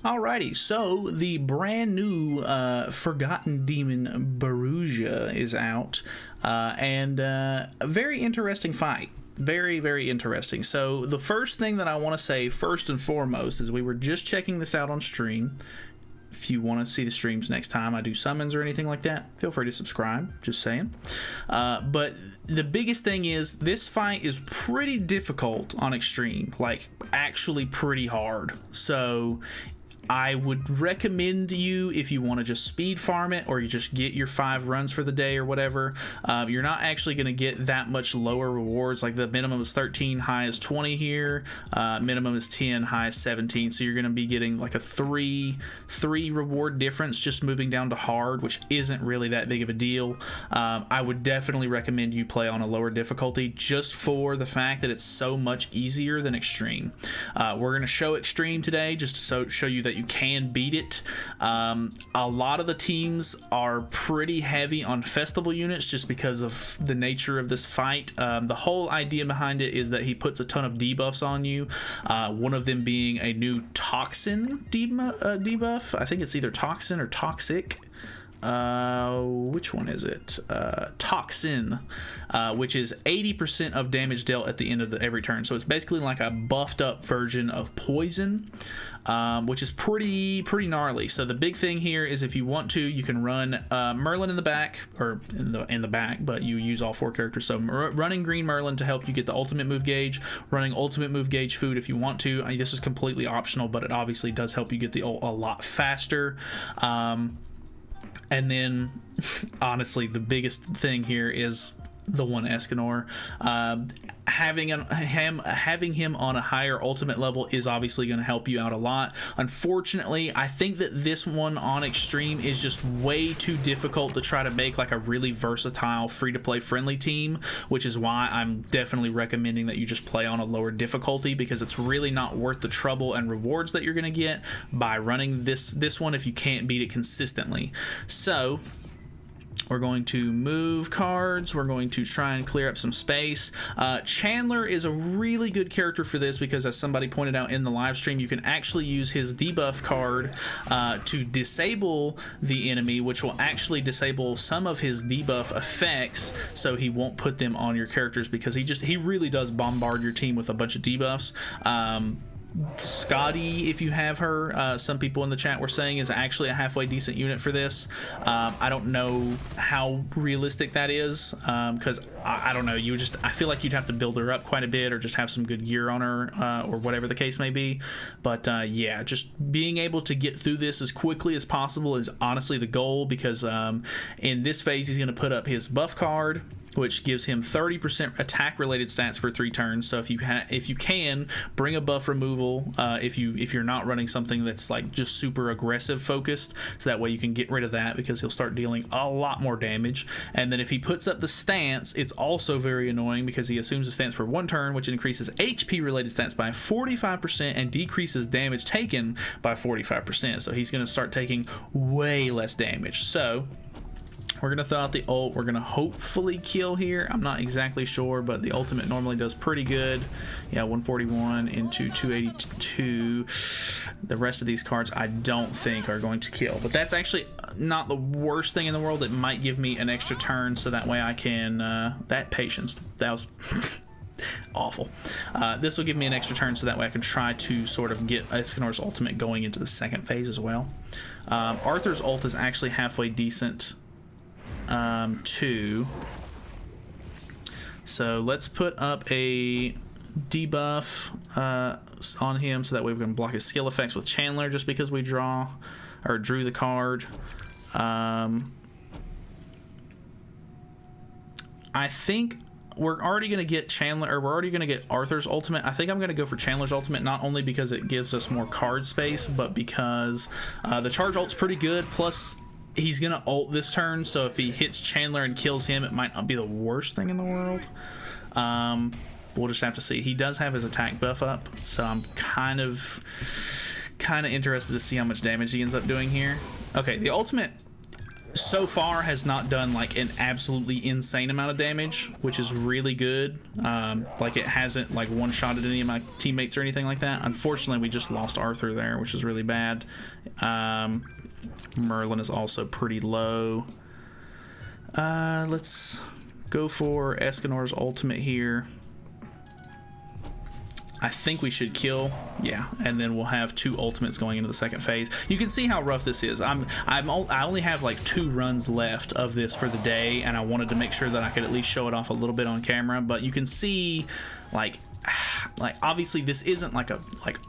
Alrighty, so the brand new Forgotten Demon Baruja is out, and a very interesting fight. Very, very interesting. So the first thing that I want to say, first and foremost, is we were just checking this out on stream. If you want to see the streams next time I do summons or anything like that, feel free to subscribe, just saying. But the biggest thing is this fight is pretty difficult on extreme, like actually pretty hard. So I would recommend you, if you want to just speed farm it or you just get your 5 runs for the day or whatever, you're not actually going to get that much lower rewards. Like the minimum is 13, high is 20 here, minimum is 10, high is 17, so you're going to be getting like a 3 reward difference just moving down to hard, which isn't really that big of a deal. I would definitely recommend you play on a lower difficulty just for the fact that it's so much easier than extreme. We're going to show extreme today just to show you that you can beat it. A lot of the teams are pretty heavy on festival units just because of the nature of this fight. The whole idea behind it is that he puts a ton of debuffs on you, one of them being a new toxin debuff. I think it's either toxin or toxic. Which one is it? Toxin, which is 80% of damage dealt at the end of every turn. So it's basically like a buffed up version of poison, which is pretty gnarly. So the big thing here is if you want to, you can run Merlin in the back, or in the back, but you use all 4 characters. So running Green Merlin to help you get the ultimate move gauge, running ultimate move gauge food if you want to. This is completely optional, but it obviously does help you get the ult a lot faster. And then, honestly, the biggest thing here is the one Escanor. Having him on a higher ultimate level is obviously going to help you out a lot. Unfortunately, I think that this one on extreme is just way too difficult to try to make like a really versatile free-to-play friendly team, which is why I'm definitely recommending that you just play on a lower difficulty, because it's really not worth the trouble and rewards that you're going to get by running this one if you can't beat it consistently. So we're going to move cards. We're going to try and clear up some space. Chandler is a really good character for this because, as somebody pointed out in the live stream, you can actually use his debuff card to disable the enemy, which will actually disable some of his debuff effects, so he won't put them on your characters, because he really does bombard your team with a bunch of debuffs. Scotty, if you have her, some people in the chat were saying, is actually a halfway decent unit for this. I don't know how realistic that is, because I don't know, I feel like you'd have to build her up quite a bit, or just have some good gear on her, or whatever the case may be. But yeah, just being able to get through this as quickly as possible is honestly the goal, because in this phase he's going to put up his buff card, which gives him 30% attack related stats for 3 turns. So if you can bring a buff removal, if you're not running something that's like just super aggressive focused, so that way you can get rid of that, because he'll start dealing a lot more damage. And then if he puts up the stance, it's also very annoying because he assumes the stance for 1 turn, which increases HP related stats by 45% and decreases damage taken by 45%. So he's going to start taking way less damage. So we're going to throw out the ult. We're going to hopefully kill here. I'm not exactly sure, but the ultimate normally does pretty good. Yeah, 141 into 282. The rest of these cards I don't think are going to kill, but that's actually not the worst thing in the world. It might give me an extra turn, so that way I can... that patience. That was... awful. This will give me an extra turn, so that way I can try to sort of get Escanor's ultimate going into the second phase as well. Arthur's ult is actually halfway decent too. So let's put up a debuff on him, so that way we can block his skill effects with Chandler, just because we drew the card. I think we're already going to get Chandler, or we're already going to get Arthur's ultimate. I think I'm going to go for Chandler's ultimate, not only because it gives us more card space, but because the charge ult's pretty good, plus he's gonna ult this turn, so if he hits Chandler and kills him, it might not be the worst thing in the world. We'll just have to see. He does have his attack buff up, so I'm kind of interested to see how much damage he ends up doing here. Okay, the ultimate so far has not done like an absolutely insane amount of damage, which is really good. Like it hasn't like one-shotted any of my teammates or anything like that. Unfortunately, we just lost Arthur there, which is really bad. Merlin is also pretty low. Let's go for Escanor's ultimate here. I think we should kill, yeah, and then we'll have 2 ultimates going into the second phase. You can see how rough this is. I only have like 2 runs left of this for the day, and I wanted to make sure that I could at least show it off a little bit on camera. But you can see, like obviously this isn't like a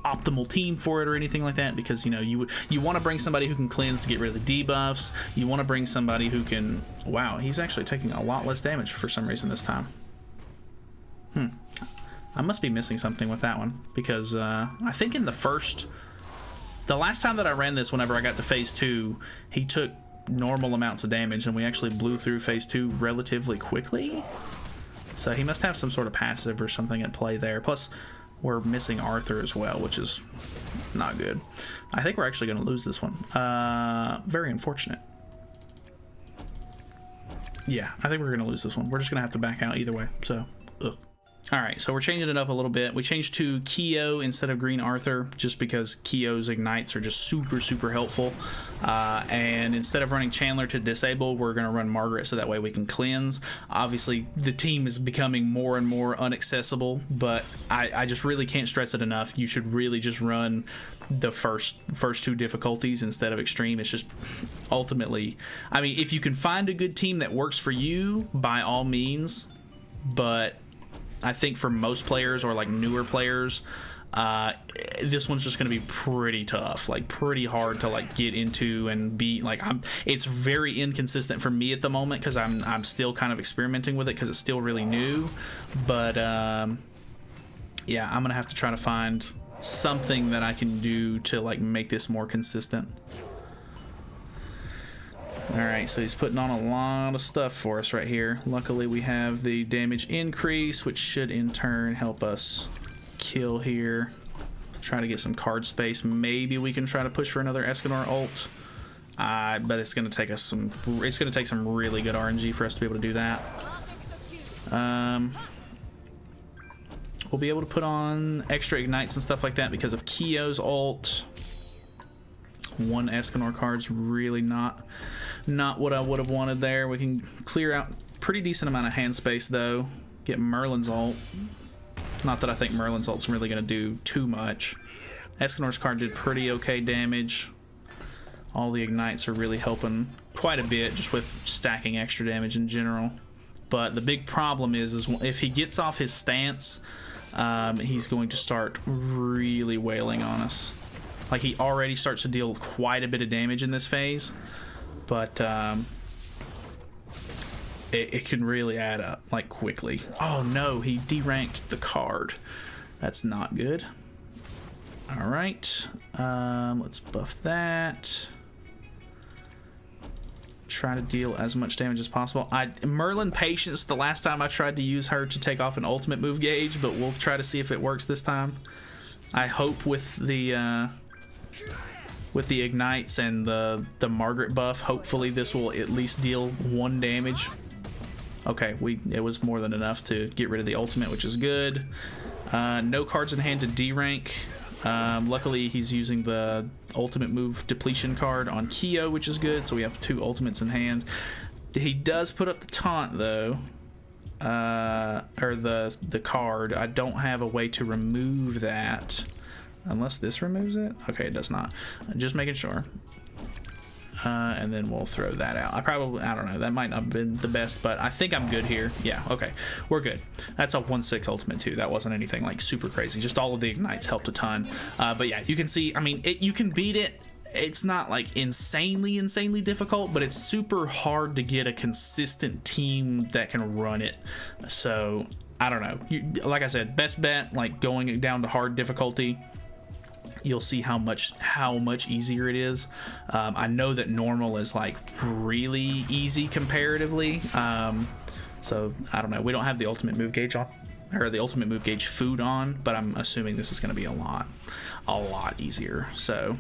optimal team for it or anything like that, because you know you want to bring somebody who can cleanse to get rid of the debuffs. You want to bring somebody who can. Wow, he's actually taking a lot less damage for some reason this time. I must be missing something with that one, because I think in the last time that I ran this, whenever I got to phase 2, he took normal amounts of damage, and we actually blew through phase 2 relatively quickly. So he must have some sort of passive or something at play there. Plus, we're missing Arthur as well, which is not good. I think we're actually going to lose this one. Very unfortunate. Yeah, I think we're going to lose this one. We're just going to have to back out either way. So, ugh. Alright, so we're changing it up a little bit. We changed to Keo instead of Green Arthur, just because Keo's ignites are just super helpful. And instead of running Chandler to disable, we're going to run Margaret so that way we can cleanse. Obviously, the team is becoming more and more inaccessible, but I just really can't stress it enough. You should really just run the first 2 difficulties instead of extreme. It's just ultimately, I mean, if you can find a good team that works for you, by all means, but I think for most players or like newer players, this one's just going to be pretty tough, like pretty hard to like get into and be like. It's very inconsistent for me at the moment because I'm still kind of experimenting with it because it's still really new. But yeah, I'm gonna have to try to find something that I can do to like make this more consistent. Alright, so he's putting on a lot of stuff for us right here. Luckily we have the damage increase, which should in turn help us kill here. Try to get some card space. Maybe we can try to push for another Escanor ult. But it's gonna take us some really good RNG for us to be able to do that. We'll be able to put on extra ignites and stuff like that because of Keo's ult. 1 Escanor card's really not what I would have wanted there. We can clear out pretty decent amount of hand space though. Get Merlin's ult. Not that I think Merlin's ult's really going to do too much. Escanor's card did pretty okay damage. All the ignites are really helping quite a bit just with stacking extra damage in general. But the big problem is if he gets off his stance, he's going to start really wailing on us. Like, he already starts to deal quite a bit of damage in this phase, but it can really add up, like, quickly. Oh no, he deranked the card. That's not good. Alright, let's buff that. Try to deal as much damage as possible. Merlin Patience, the last time I tried to use her to take off an ultimate move gauge, but we'll try to see if it works this time. I hope with the ignites and the Margaret buff, hopefully this will at least deal 1 damage. Okay, it was more than enough to get rid of the ultimate, which is good. No cards in hand to D-rank. Luckily, he's using the ultimate move depletion card on Keo, which is good, so we have 2 ultimates in hand. He does put up the taunt, though. Or the card. I don't have a way to remove that. Unless this removes it? Okay, it does not. Just making sure. And then we'll throw that out. I don't know, that might not have been the best, but I think I'm good here. Yeah, okay, we're good. That's a 1/6 ultimate too. That wasn't anything like super crazy. Just all of the ignites helped a ton. But yeah, you can see, I mean, you can beat it. It's not like insanely difficult, but it's super hard to get a consistent team that can run it. So I don't know. Like I said, best bet, like going down to hard difficulty. You'll see how much easier it is. I know that normal is like really easy comparatively. So I don't know. We don't have the ultimate move gauge on, or the ultimate move gauge food on, but I'm assuming this is going to be a lot easier. So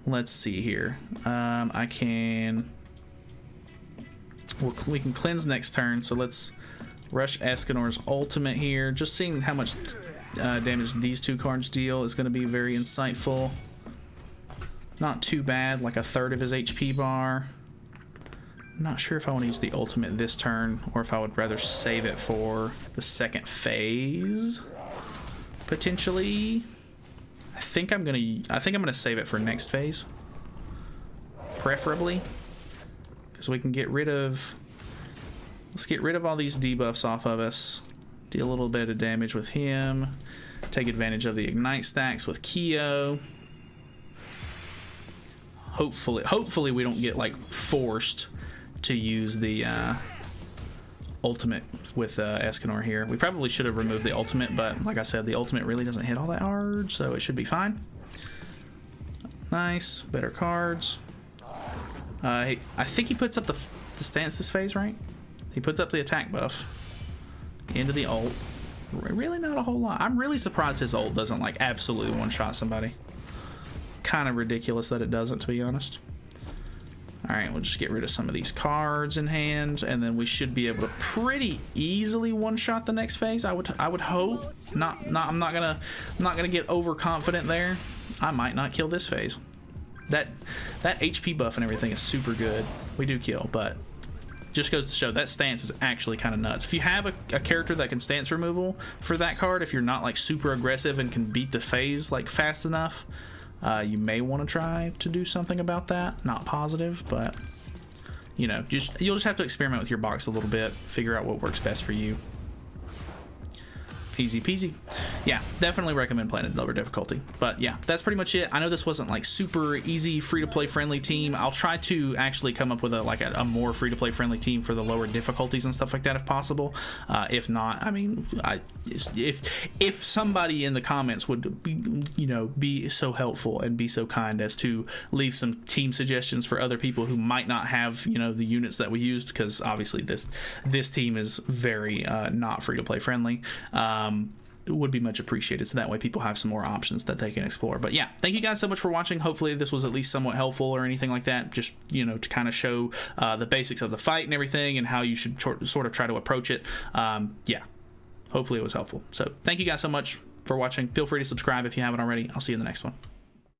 let's see here. I can we can cleanse next turn, so let's rush Escanor's ultimate here. Just seeing how much damage these 2 cards deal is going to be very insightful. Not too bad, like a third of his HP bar. I'm not sure if I want to use the ultimate this turn or if I would rather save it for the second phase. Potentially. I think I'm gonna save it for next phase. Preferably. Because we can get rid of... Let's get rid of all these debuffs off of us. Deal a little bit of damage with him. Take advantage of the ignite stacks with Kyo. Hopefully we don't get like forced to use the ultimate with Escanor here. We probably should have removed the ultimate, but like I said, the ultimate really doesn't hit all that hard, so it should be fine. Nice, better cards. I think he puts up the stance this phase, right? He puts up the attack buff into the ult. Really not a whole lot. I'm really surprised his ult doesn't like absolutely one-shot somebody. Kind of ridiculous that it doesn't, to be honest. Alright, we'll just get rid of some of these cards in hand, and then we should be able to pretty easily one-shot the next phase. I would hope. I'm not gonna get overconfident there. I might not kill this phase. That HP buff and everything is super good. We do kill, but just goes to show that stance is actually kind of nuts. If you have a character that can stance removal for that card, if you're not like super aggressive and can beat the phase like fast enough, you may want to try to do something about that. Not positive, but you know, you'll just have to experiment with your box a little bit, figure out what works best for you. Easy peasy. Yeah, definitely recommend playing at lower difficulty. But yeah, that's pretty much it. I know this wasn't like super easy free-to-play friendly team. I'll try to actually come up with a more free-to-play friendly team for the lower difficulties and stuff like that if possible. If not, I mean, if somebody in the comments would be so helpful and be so kind as to leave some team suggestions for other people who might not have the units that we used, because obviously this team is very not free-to-play friendly. It would be much appreciated, so that way people have some more options that they can explore. But yeah, thank you guys so much for watching. Hopefully this was at least somewhat helpful or anything like that, just to kind of show the basics of the fight and everything and how you should sort of try to approach it. Yeah, hopefully it was helpful. So thank you guys so much for watching. Feel free to subscribe if you haven't already. I'll see you in the next one.